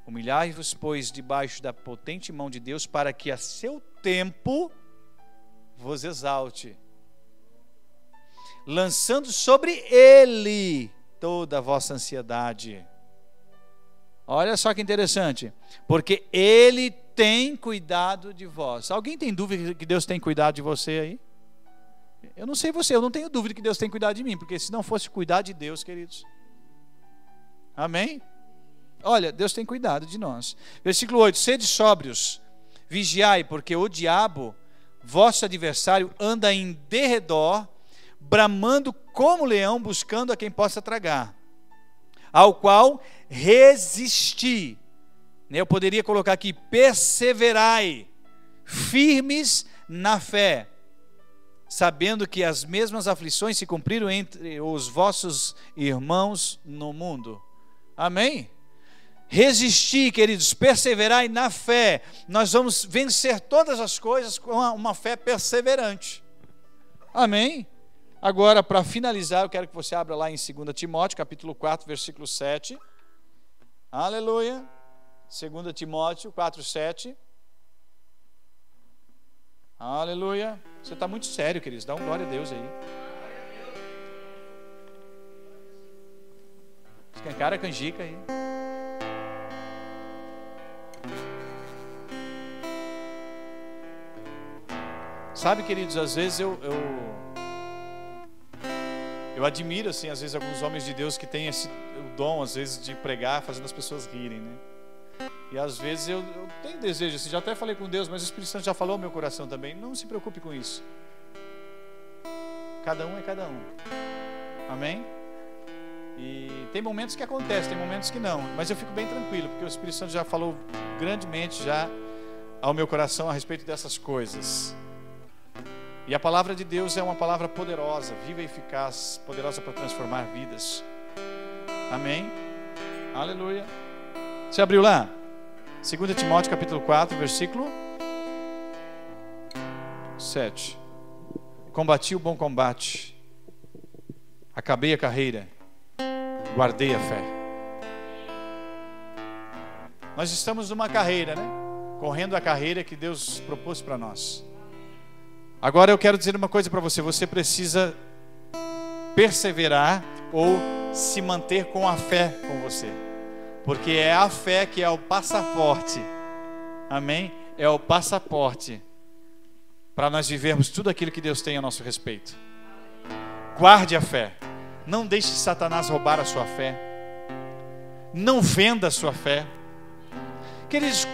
S1: Humilhai-vos, pois, debaixo da potente mão de Deus, para que a seu tempo vos exalte, lançando sobre ele toda a vossa ansiedade. Olha só que interessante, porque ele tem cuidado de vós. Alguém tem dúvida que Deus tem cuidado de você aí? Eu não sei você, eu não tenho dúvida que Deus tem cuidado de mim, porque se não fosse cuidar de Deus, queridos. Amém? Olha, Deus tem cuidado de nós. Versículo 8: sede sóbrios, vigiai, porque o diabo, vosso adversário, anda em derredor, bramando como leão, buscando a quem possa tragar, ao qual resisti. Eu poderia colocar aqui: perseverai, firmes na fé, sabendo que as mesmas aflições se cumpriram entre os vossos irmãos no mundo. Amém? Resistir, queridos, perseverai na fé. Nós vamos vencer todas as coisas com uma fé perseverante. Amém? Agora, para finalizar, eu quero que você abra lá em 2 Timóteo, capítulo 4, versículo 7. Aleluia. 2 Timóteo 4, 7. Aleluia. Você está muito sério, queridos. Dá um glória a Deus aí. Escancara a canjica aí. Sabe, queridos, às vezes eu admiro, assim, às vezes alguns homens de Deus que têm o dom, às vezes, de pregar fazendo as pessoas rirem, né? E às vezes eu tenho desejo, assim, já até falei com Deus, mas o Espírito Santo já falou ao meu coração também. Não se preocupe com isso. Cada um é cada um. Amém? E tem momentos que acontece, tem momentos que não. Mas eu fico bem tranquilo, porque o Espírito Santo já falou grandemente já ao meu coração a respeito dessas coisas. E a palavra de Deus é uma palavra poderosa, viva e eficaz, poderosa para transformar vidas. Amém? Aleluia. Você abriu lá? 2 Timóteo capítulo 4, versículo 7. Combati o bom combate, acabei a carreira, guardei a fé. Nós estamos numa carreira, né? Correndo a carreira que Deus propôs para nós. Agora eu quero dizer uma coisa para você. Você precisa perseverar ou se manter com a fé com você. Porque é a fé que é o passaporte. Amém? É o passaporte para nós vivermos tudo aquilo que Deus tem a nosso respeito. Guarde a fé. Não deixe Satanás roubar a sua fé. Não venda a sua fé. Queridos,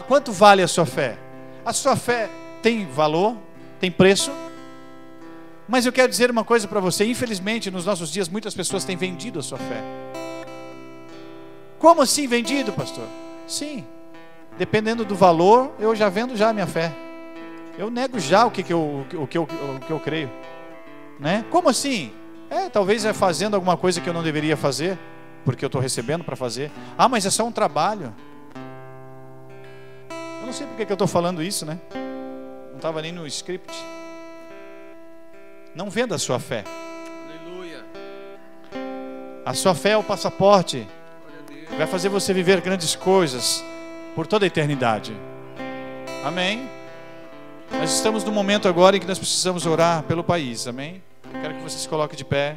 S1: quanto vale a sua fé? A sua fé tem valor? Tem preço? Mas eu quero dizer uma coisa para você. Infelizmente, nos nossos dias, muitas pessoas têm vendido a sua fé. Como assim vendido, pastor? Sim. Dependendo do valor, eu já vendo já a minha fé. Eu nego já o que eu creio. Né? Como assim? Talvez é fazendo alguma coisa que eu não deveria fazer, porque eu estou recebendo para fazer. Ah, mas é só um trabalho. Eu não sei porque que eu estou falando isso, né? Não estava nem no script. Não venda a sua fé.
S2: Aleluia.
S1: A sua fé é o passaporte. Vai fazer você viver grandes coisas por toda a eternidade. Amém? Nós estamos num momento agora em que nós precisamos orar pelo país. Amém? Eu quero que você se coloque de pé.